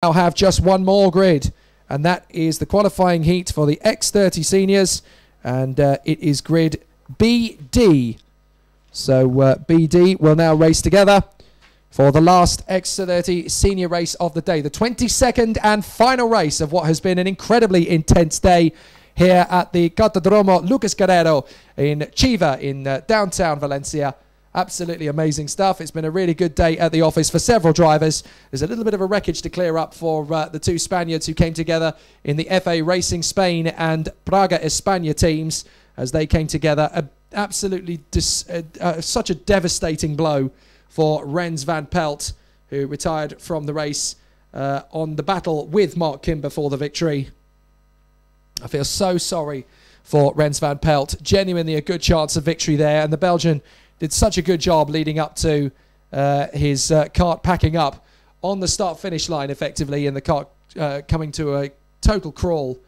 now have just one more grid, and that is the qualifying heat for the X30 seniors, and it is grid BD. So BD will now race together for the last X30 senior race of the day, the 22nd and final race of what has been an incredibly intense day here at the Cartódromo Lucas Guerrero in Chiva in downtown Valencia. Absolutely amazing stuff. It's been a really good day at the office for several drivers. There's a little bit of a wreckage to clear up for the two Spaniards who came together in the FA Racing Spain and Praga España teams as they came together. Absolutely such a devastating blow for Rens van Pelt, who retired from the race on the battle with Mark Kimber for the victory. I feel so sorry for Rens van Pelt. Genuinely a good chance of victory there, and the Belgian did such a good job leading up to his kart packing up on the start-finish line, effectively, and the kart coming to a total crawl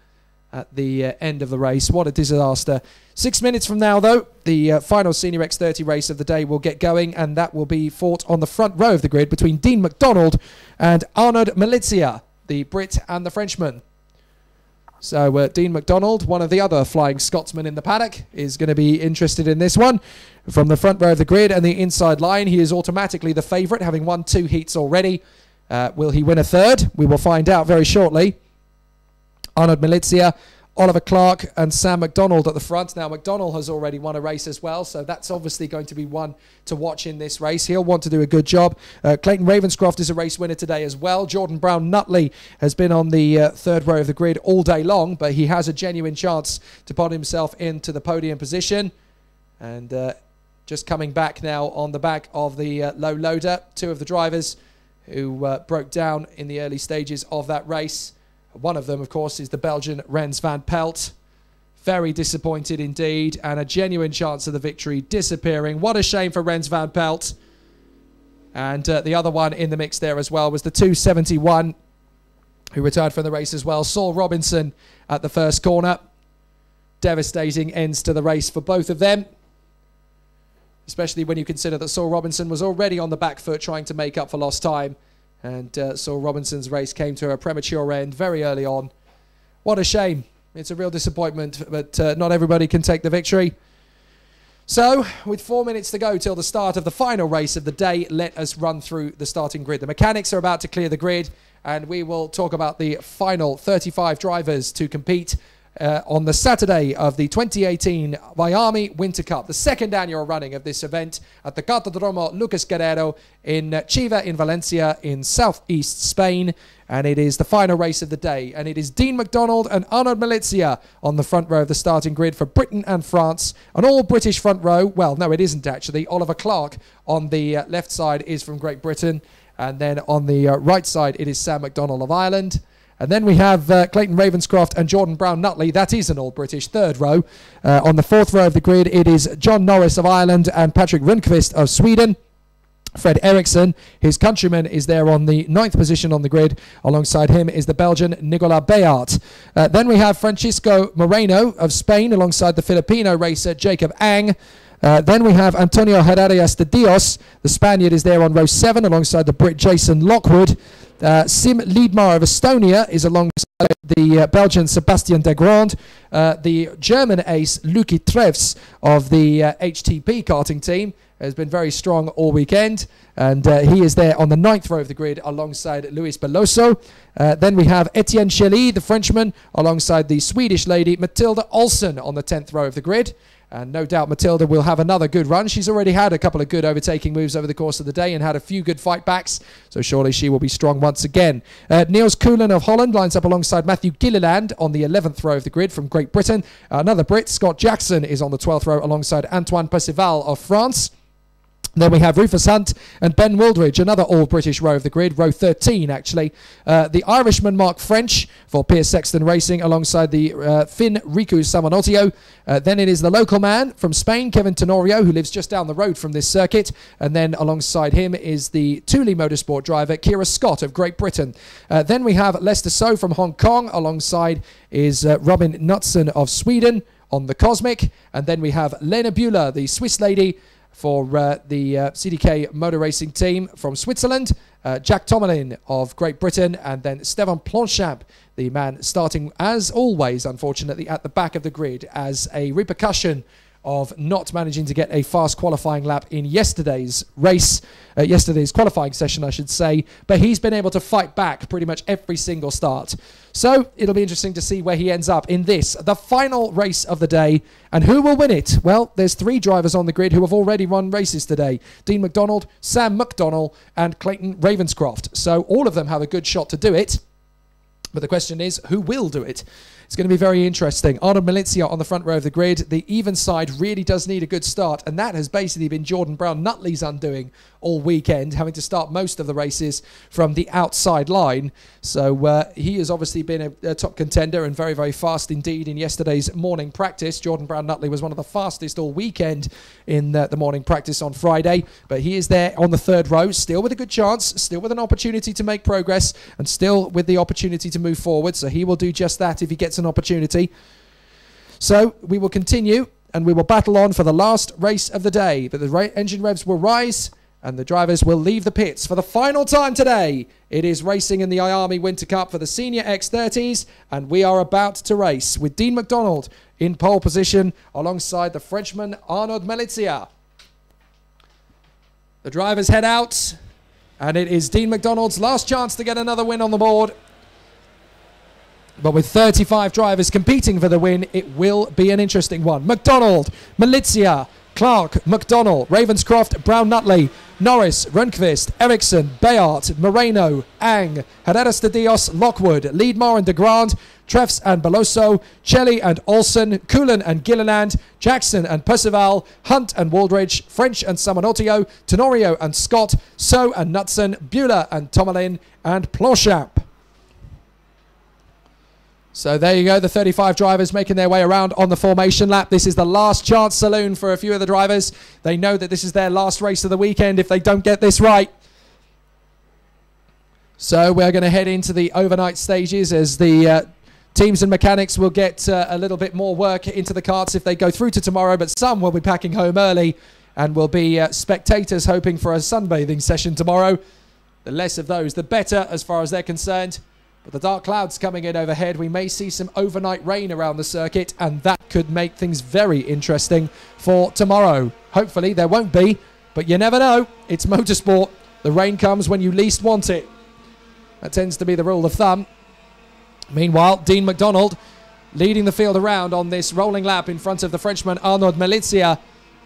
at the end of the race. What a disaster. 6 minutes from now, though, the final Senior X30 race of the day will get going, and that will be fought on the front row of the grid between Dean McDonald and Arnaud Malizia, the Brit and the Frenchman. So Dean McDonald, one of the other flying Scotsmen in the paddock, is going to be interested in this one. From the front row of the grid and the inside line, he is automatically the favourite, having won 2 heats already. Will he win a third? We will find out very shortly. Arnaud Malizia, Oliver Clark and Sam McDonald at the front. Now, McDonald has already won a race as well, so that's obviously going to be one to watch in this race. He'll want to do a good job. Clayton Ravenscroft is a race winner today as well. Jordan Brown-Nutley has been on the third row of the grid all day long, but he has a genuine chance to put himself into the podium position. And just coming back now on the back of the low loader, 2 of the drivers who broke down in the early stages of that race. One of them, of course, is the Belgian Rens van Pelt. Very disappointed indeed, and a genuine chance of the victory disappearing. What a shame for Rens van Pelt. And the other one in the mix there as well was the 271, who retired from the race as well. Saul Robinson at the first corner. Devastating ends to the race for both of them, especially when you consider that Saul Robinson was already on the back foot trying to make up for lost time. And Saul Robinson's race came to a premature end very early on. What a shame. It's a real disappointment, but not everybody can take the victory. So, with 4 minutes to go till the start of the final race of the day, let us run through the starting grid. The mechanics are about to clear the grid, and we will talk about the final 35 drivers to compete on the Saturday of the 2018 IAME Winter Cup, the second annual running of this event at the Cartódromo Lucas Guerrero in Chiva in Valencia in southeast Spain. And it is the final race of the day. And it is Dean McDonald and Arnaud Malizia on the front row of the starting grid for Britain and France. An all-British front row. Well, no, it isn't actually. Oliver Clark on the left side is from Great Britain. And then on the right side, it is Sam McDonald of Ireland. And then we have Clayton Ravenscroft and Jordan Brown-Nutley. That is an all-British third row. On the fourth row of the grid, it is John Norris of Ireland and Patrick Rundqvist of Sweden. Fred Eriksson, his countryman, is there on the 9th position on the grid. Alongside him is the Belgian Nicolas Bayart. Then we have Francisco Moreno of Spain alongside the Filipino racer Jacob Ang. Then we have Antonio Herrerias de Dios. The Spaniard is there on row 7 alongside the Brit Jason Lockwood. Sim Liedmar of Estonia is alongside the Belgian Sebastian Degrand. The German ace Luki Trevs of the HTP karting team has been very strong all weekend, and he is there on the 9th row of the grid alongside Luis Beloso. Then we have Etienne Chelly, the Frenchman, alongside the Swedish lady Matilda Olsen on the 10th row of the grid. And no doubt Matilda will have another good run. She's already had a couple of good overtaking moves over the course of the day and had a few good fight backs. So surely she will be strong once again. Niels Koelen of Holland lines up alongside Matthew Gilliland on the 11th row of the grid from Great Britain. Another Brit, Scott Jackson, is on the 12th row alongside Antoine Percival of France. Then we have Rufus Hunt and Ben Wooldridge, another all-British row of the grid, row 13 actually. The Irishman Mark French for Piers Sexton Racing alongside the Finn Riku Samanotio. Then it is the local man from Spain, Kevin Tenorio, who lives just down the road from this circuit. And then alongside him is the Thule Motorsport driver, Kira Scott of Great Britain. Then we have Lester So from Hong Kong. Alongside is Robin Knutson of Sweden on the Cosmic. And then we have Lena Buehler, the Swiss lady, for the CDK motor racing team from Switzerland. Jack Tomlin of Great Britain, and then Stéphane Planchamp, the man starting, as always, unfortunately, at the back of the grid as a repercussion of not managing to get a fast qualifying lap in yesterday's race, yesterday's qualifying session, I should say. But he's been able to fight back pretty much every single start. So it'll be interesting to see where he ends up in this, the final race of the day. And who will win it? Well, there's 3 drivers on the grid who have already run races today. Dean McDonald, Sam McDonnell, and Clayton Ravenscroft. So all of them have a good shot to do it. But the question is, who will do it? It's going to be very interesting. Arnold Malizia on the front row of the grid. The even side really does need a good start, and that has basically been Jordan Brown-Nutley's undoing all weekend, having to start most of the races from the outside line. So he has obviously been a top contender and very, very fast indeed in yesterday's morning practice. Jordan Brown-Nutley was one of the fastest all weekend in the morning practice on Friday, but he is there on the 3rd row, still with a good chance, still with an opportunity to make progress, and still with the opportunity to move forward. So he will do just that if he gets an opportunity. So we will continue and we will battle on for the last race of the day. But the engine revs will rise and the drivers will leave the pits for the final time today. It is racing in the IAME Winter Cup for the Senior X30s, and we are about to race with Dean McDonald in pole position alongside the Frenchman Arnaud Malizia. The drivers head out, and it is Dean McDonald's last chance to get another win on the board. But with 35 drivers competing for the win, it will be an interesting one. McDonald, Malizia, Clark, McDonnell, Ravenscroft, Brown-Nutley, Norris, Rundqvist, Eriksson, Bayart, Moreno, Ang, Herreras de Dios, Lockwood, Leadmore and de Grand, Treffs and Beloso, Chelly and Olsen, Coolan and Gilliland, Jackson and Percival, Hunt and Waldridge, French and Samanotio, Tenorio and Scott, So and Knutson, Bueller and Tomlin, and Planchamp. So there you go, the 35 drivers making their way around on the formation lap. This is the last chance saloon for a few of the drivers. They know that this is their last race of the weekend if they don't get this right. So we're going to head into the overnight stages as the teams and mechanics will get a little bit more work into the karts if they go through to tomorrow, but some will be packing home early and will be spectators hoping for a sunbathing session tomorrow. The less of those, the better as far as they're concerned. But the dark clouds coming in overhead, we may see some overnight rain around the circuit, and that could make things very interesting for tomorrow. Hopefully there won't be, but you never know. It's motorsport. The rain comes when you least want it. That tends to be the rule of thumb. Meanwhile, Dean McDonald leading the field around on this rolling lap in front of the Frenchman Arnaud Malizia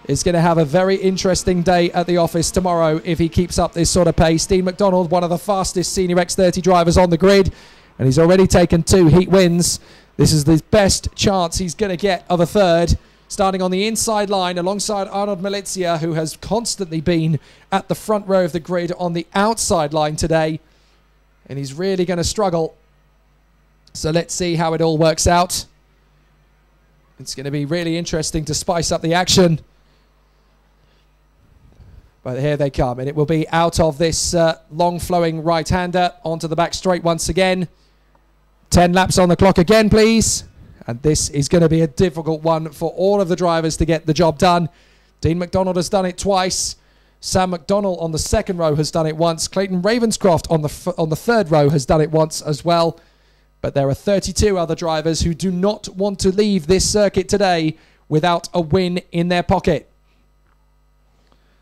is going to have a very interesting day at the office tomorrow if he keeps up this sort of pace. Dean McDonald, one of the fastest Senior X30 drivers on the grid, and he's already taken 2 heat wins. This is the best chance he's going to get of a third, starting on the inside line alongside Arnaud Malizia, who has constantly been at the front row of the grid on the outside line today, and he's really going to struggle. So let's see how it all works out. It's going to be really interesting to spice up the action. But here they come, and it will be out of this long flowing right-hander onto the back straight once again. 10 laps on the clock again, please. And this is going to be a difficult one for all of the drivers to get the job done. Dean McDonald has done it twice. Sam McDonnell on the 2nd row has done it once. Clayton Ravenscroft on the 3rd row has done it once as well. But there are 32 other drivers who do not want to leave this circuit today without a win in their pocket.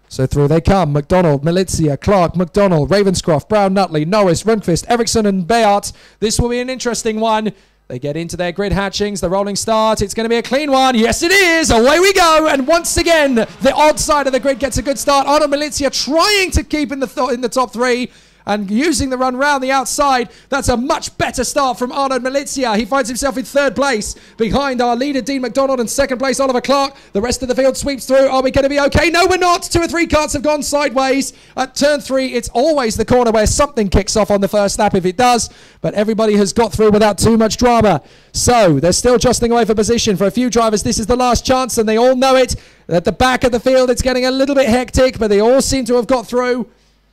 So through they come. McDonald, Malizia, Clark, McDonnell, Ravenscroft, Brown-Nutley, Norris, Rundqvist, Eriksson and Bayart. This will be an interesting one. They get into their grid hatchings, the rolling start. It's going to be a clean one. Yes, it is. Away we go. And once again, the odd side of the grid gets a good start. Arnaud Malizia trying to keep in the top 3. And using the run round the outside. That's a much better start from Arnaud Malizia. He finds himself in 3rd place behind our leader Dean McDonald, and 2nd place Oliver Clark. The rest of the field sweeps through. Are we going to be okay? No, we're not. 2 or 3 karts have gone sideways. At turn 3, it's always the corner where something kicks off on the first lap if it does, but everybody has got through without too much drama. So they're still jostling away for position. For a few drivers, this is the last chance, and they all know it. At the back of the field, it's getting a little bit hectic, but they all seem to have got through.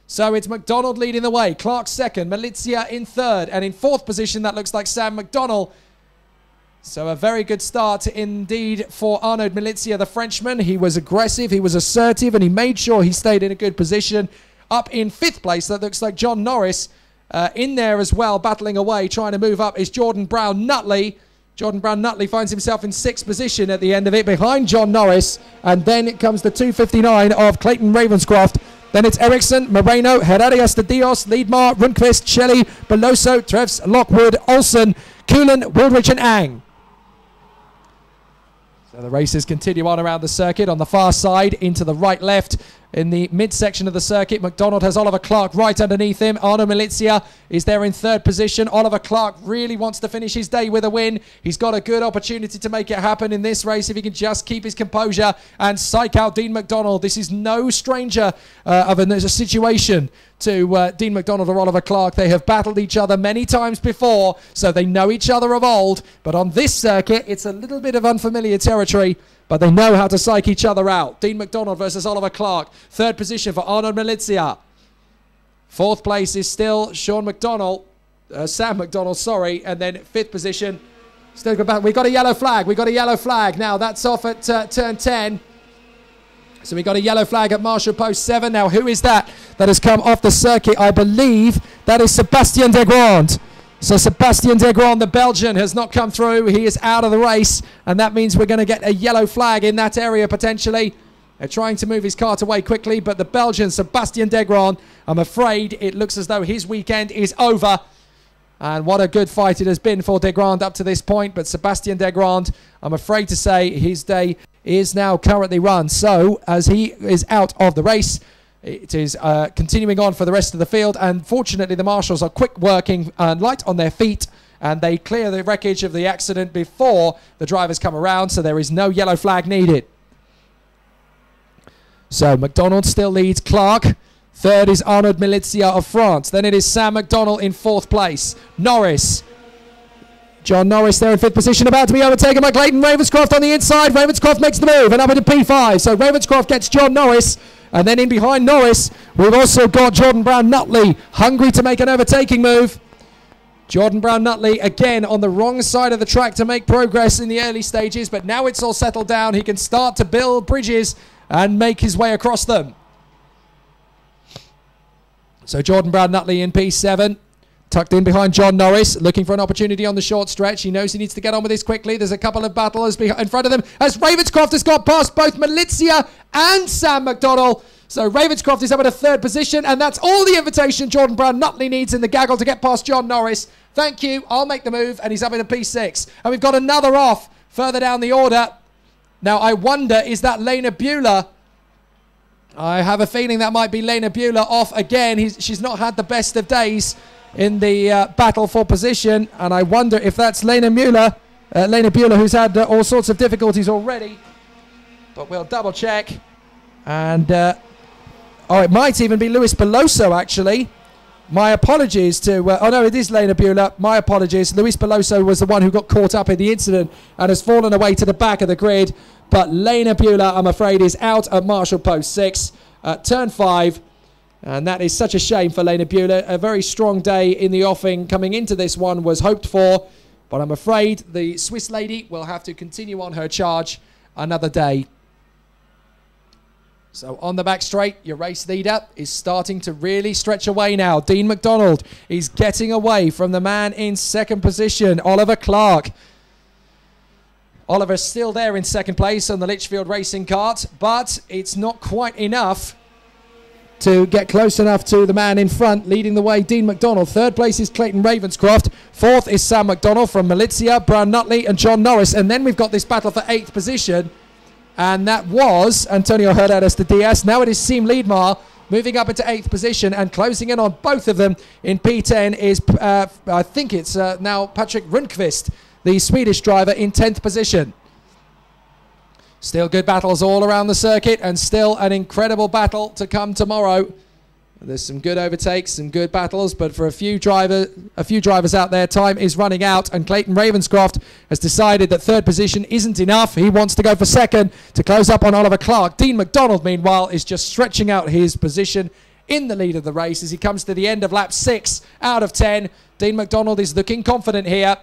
So it's McDonald leading the way, Clark 2nd, Malizia in 3rd, and in 4th position, that looks like Sam McDonnell. So a very good start indeed for Arnaud Malizia, the Frenchman. He was aggressive, he was assertive, and he made sure he stayed in a good position. Up in 5th place, that looks like John Norris in there as well, battling away, trying to move up, is Jordan Brown-Nutley. Jordan Brown-Nutley finds himself in 6th position at the end of it, behind John Norris. And then it comes the 2:59 of Clayton Ravenscroft. Then it's Ericsson, Moreno, Herrerias de Dios, Liedmar, Rundqvist, Shelley, Beloso, Trevs, Lockwood, Olsen, Coolan, Woolrich and Ang. So the races continue on around the circuit. On the far side, into the right-left, in the midsection of the circuit, McDonald has Oliver Clark right underneath him. Arno Milizia is there in 3rd position. Oliver Clark really wants to finish his day with a win. He's got a good opportunity to make it happen in this race if he can just keep his composure and psych out Dean McDonald. This is no stranger of a situation to Dean McDonald or Oliver Clark. They have battled each other many times before, so they know each other of old. But on this circuit, it's a little bit of unfamiliar territory, but they know how to psych each other out. Dean McDonald versus Oliver Clark. 3rd position for Arnold Milizia. 4th place is still Sean McDonald. Sam McDonald, sorry. And then 5th position. Still go back. We got a yellow flag. We got a yellow flag. Now that's off at turn 10. So we got a yellow flag at Marshall Post 7. Now who is that has come off the circuit? I believe that is Sebastien Degrand. So Sebastien Degrand, the Belgian, has not come through. He is out of the race, and that means we're going to get a yellow flag in that area potentially. They're trying to move his cart away quickly, but the Belgian, Sebastien Degrand, I'm afraid it looks as though his weekend is over. And what a good fight it has been for Degrand up to this point, but Sebastien Degrand, I'm afraid to say his day is now currently run. So as he is out of the race, it is continuing on for the rest of the field, and fortunately the marshals are quick working and light on their feet, and they clear the wreckage of the accident before the drivers come around, so there is no yellow flag needed. So McDonald still leads Clark. 3rd is Arnaud Milizia of France. Then it is Sam McDonald in 4th place. Norris. John Norris there in 5th position, about to be overtaken by Clayton Ravenscroft on the inside. Ravenscroft makes the move and up into P5. So Ravenscroft gets John Norris. And then in behind Norris, we've also got Jordan Brown-Nutley, hungry to make an overtaking move. Jordan Brown-Nutley, again, on the wrong side of the track to make progress in the early stages. But now it's all settled down. He can start to build bridges and make his way across them. So Jordan Brown-Nutley in P7. Tucked in behind John Norris, looking for an opportunity on the short stretch. He knows he needs to get on with this quickly. There's a couple of battlers in front of them as Ravenscroft has got past both Milizia and Sam McDonald. So Ravenscroft is up at a 3rd position, and that's all the invitation Jordan Brown-Nutley needs in the gaggle to get past John Norris. Thank you, I'll make the move, and he's up in a P6. And we've got another off further down the order. Now I wonder, is that Lena Bueller? I have a feeling that might be Lena Bueller off again. She's not had the best of days in the battle for position, and I wonder if that's Lena Bueller, who's had all sorts of difficulties already, but we'll double check. And oh, it might even be Luis Beloso, actually. My apologies to oh no, it is Lena Bueller. My apologies. Luis Beloso was the one who got caught up in the incident and has fallen away to the back of the grid, but Lena Bueller, I'm afraid, is out at Marshall Post 6 at turn 5. And that is such a shame for Lena Bueller. A very strong day in the offing coming into this one was hoped for, but I'm afraid the Swiss lady will have to continue on her charge another day. So on the back straight, your race leader is starting to really stretch away now. Dean McDonald is getting away from the man in 2nd position, Oliver Clark. Oliver's still there in 2nd place on the Litchfield racing cart, but it's not quite enough to get close enough to the man in front, leading the way, Dean McDonald. 3rd place is Clayton Ravenscroft. 4th is Sam McDonald from Milizia, Brown-Nutley and John Norris. And then we've got this battle for 8th position. And that was Antonio Herrerias de Diaz. Now it is Siim Liedmar moving up into 8th position and closing in on both of them in P10 is, I think it's now Patrick Rundqvist, the Swedish driver, in 10th position. Still good battles all around the circuit, and still an incredible battle to come tomorrow. There's some good overtakes, some good battles, but for a few drivers out there, time is running out, and Clayton Ravenscroft has decided that 3rd position isn't enough. He wants to go for 2nd to close up on Oliver Clark. Dean McDonald, meanwhile, is just stretching out his position in the lead of the race as he comes to the end of lap 6 out of 10. Dean McDonald is looking confident here.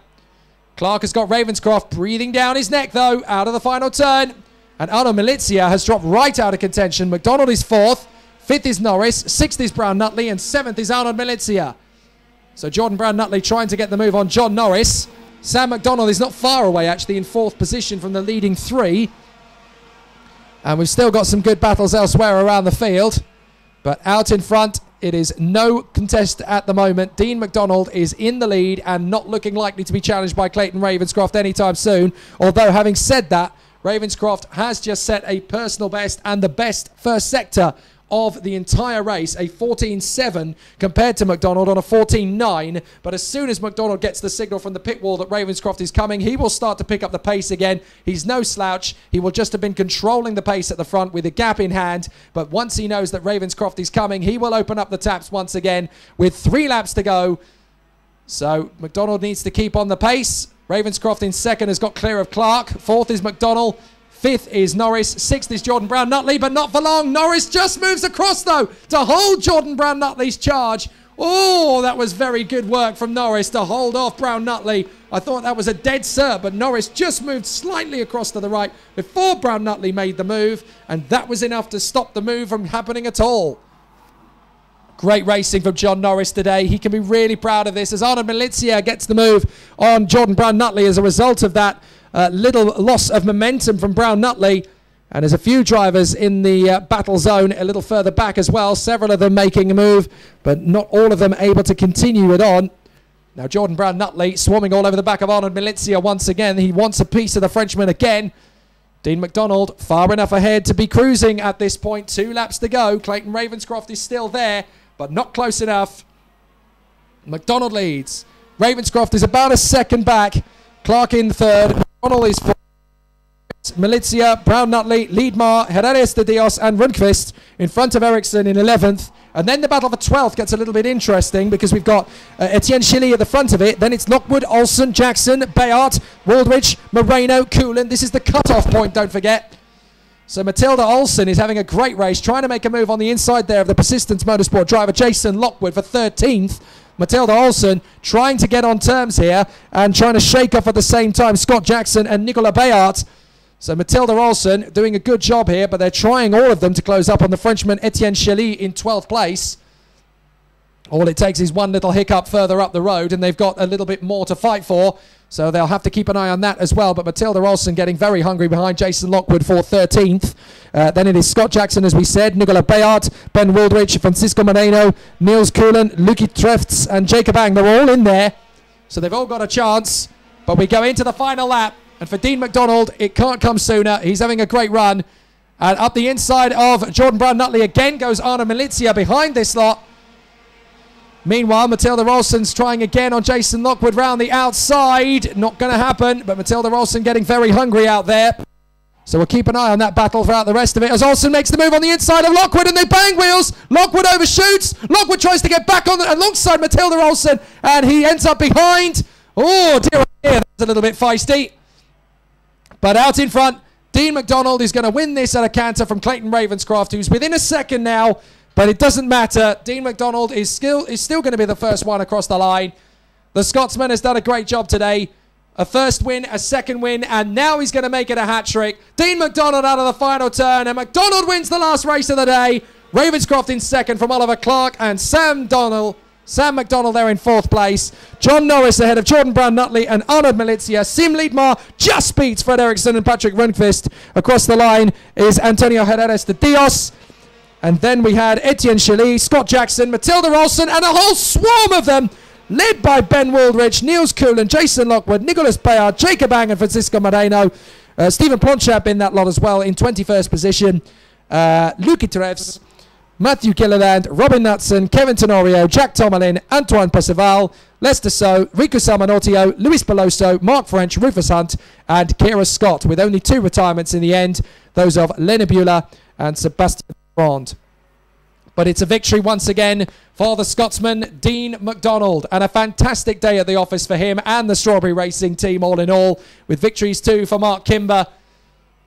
Clark has got Ravenscroft breathing down his neck, though, out of the final turn. And Arno Milizia has dropped right out of contention. McDonald is 4th. 5th is Norris, 6th is Brown Nutley, and 7th is Arnold Milizia. So Jordan Brown Nutley trying to get the move on John Norris. Sam McDonald is not far away, actually, in 4th position from the leading 3. And we've still got some good battles elsewhere around the field. But out in front, it is no contest at the moment. Dean McDonald is in the lead and not looking likely to be challenged by Clayton Ravenscroft anytime soon. Although, having said that, Ravenscroft has just set a personal best and the best first sector of the entire race, a 14.7 compared to McDonald on a 14.9. But as soon as McDonald gets the signal from the pit wall that Ravenscroft is coming, he will start to pick up the pace again. He's no slouch. He will just have been controlling the pace at the front with a gap in hand. But once he knows that Ravenscroft is coming, he will open up the taps once again with 3 laps to go. So McDonald needs to keep on the pace. Ravenscroft in 2nd has got clear of Clark. 4th is McDonald. 5th is Norris, 6th is Jordan Brown Nutley, but not for long. Norris just moves across, though, to hold Jordan Brown Nutley's charge. Oh, that was very good work from Norris to hold off Brown Nutley. I thought that was a dead cert, but Norris just moved slightly across to the right before Brown Nutley made the move, and that was enough to stop the move from happening at all. Great racing from John Norris today. He can be really proud of this as Arnold Milizia gets the move on Jordan Brown Nutley as a result of that little loss of momentum from Brown Nutley. And there's a few drivers in the battle zone a little further back as well. Several of them making a move, but not all of them able to continue it on. Now Jordan Brown Nutley swarming all over the back of Arnold Milizia once again. He wants a piece of the Frenchman again. Dean McDonald far enough ahead to be cruising at this point. 2 laps to go. Clayton Ravenscroft is still there, but not close enough. McDonald leads. Ravenscroft is about a second back. Clark in 3rd. McDonald is 4th. Milizia, Brown Nutley, Liedmar, Herreras de Dios and Rundqvist in front of Ericsson in 11th. And then the battle for 12th gets a little bit interesting because we've got Etienne Chili at the front of it. Then it's Lockwood, Olsen, Jackson, Bayard, Waldridge, Moreno, Coolan. This is the cut-off point, don't forget. So Matilda Olsen is having a great race, trying to make a move on the inside there of the Persistence Motorsport driver Jason Lockwood for 13th. Matilda Olsen trying to get on terms here and trying to shake off at the same time Scott Jackson and Nicolas Bayard. So Matilda Olsen doing a good job here, but they're trying all of them to close up on the Frenchman Etienne Chili in 12th place. All it takes is one little hiccup further up the road and they've got a little bit more to fight for. So they'll have to keep an eye on that as well. But Matilda Olsen getting very hungry behind Jason Lockwood for 13th. Then it is Scott Jackson, as we said, Nicolas Bayard, Ben Waldridge, Francisco Moreno, Niels Coolan, Lucky Trefts and Jacob Ang. They're all in there. So they've all got a chance. But we go into the final lap. And for Dean McDonald, it can't come sooner. He's having a great run. And up the inside of Jordan Brown Nutley again goes Arnold Milizia behind this lot. Meanwhile, Matilda Olsen's trying again on Jason Lockwood round the outside. Not going to happen, but Matilda Olsen getting very hungry out there. So we'll keep an eye on that battle throughout the rest of it as Olsen makes the move on the inside of Lockwood and they bang wheels. Lockwood overshoots. Lockwood tries to get back on alongside Matilda Olsen and he ends up behind. Oh, dear, that's a little bit feisty. But out in front, Dean McDonald is going to win this at a canter from Clayton Ravenscroft, who's within a second now. But it doesn't matter. Dean McDonald is still going to be the first one across the line. The Scotsman has done a great job today. A first win, a second win, and now he's going to make it a hat-trick. Dean McDonald out of the final turn, and McDonald wins the last race of the day. Ravenscroft in second from Oliver Clark, and Sam McDonald there in 4th place. John Norris ahead of Jordan Brown Nutley and Arnold Milizia. Sim Liedmar just beats Fred Ericsson and Patrick Rundqvist. Across the line is Antonio Herreras de Dios. And then we had Etienne Chili, Scott Jackson, Matilda Olsen, and a whole swarm of them, led by Ben Waldridge, Niels Coolan, Jason Lockwood, Nicolas Bayard, Jacob Ang, and Francisco Moreno. Stephen Plonchap in that lot as well in 21st position. Lucky Trevs, Matthew Gilliland, Robin Knutson, Kevin Tenorio, Jack Tomalin, Antoine Percival, Lester So, Rico Salmonortio, Luis Peloso, Mark French, Rufus Hunt, and Kira Scott, with only 2 retirements in the end, those of Lena Bueller and Sebastian Brand. But it's a victory once again for the Scotsman, Dean McDonald, and a fantastic day at the office for him and the Strawberry Racing team all in all, with victories too for Mark Kimber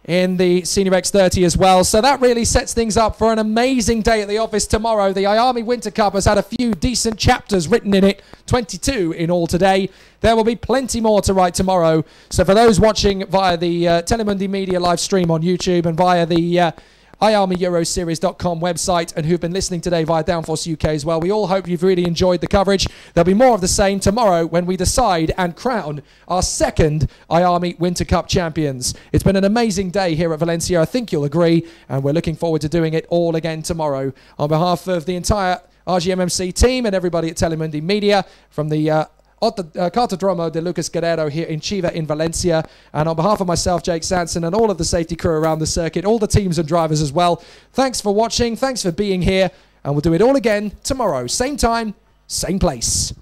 in the Senior X30 as well. So that really sets things up for an amazing day at the office tomorrow. The IAME Winter Cup has had a few decent chapters written in it, 22 in all today. There will be plenty more to write tomorrow. So for those watching via the Telemundi Media live stream on YouTube and via the IAMEEuroseries.com website and who've been listening today via Downforce UK as well. We all hope you've really enjoyed the coverage. There'll be more of the same tomorrow when we decide and crown our second IAME Winter Cup champions. It's been an amazing day here at Valencia, I think you'll agree, and we're looking forward to doing it all again tomorrow. On behalf of the entire RGMMC team and everybody at Telemundi Media from the Cartodromo de Lucas Guerrero here in Chiva in Valencia, and on behalf of myself, Jake Sanson, and all of the safety crew around the circuit, all the teams and drivers as well, thanks for watching, thanks for being here, and we'll do it all again tomorrow, same time, same place.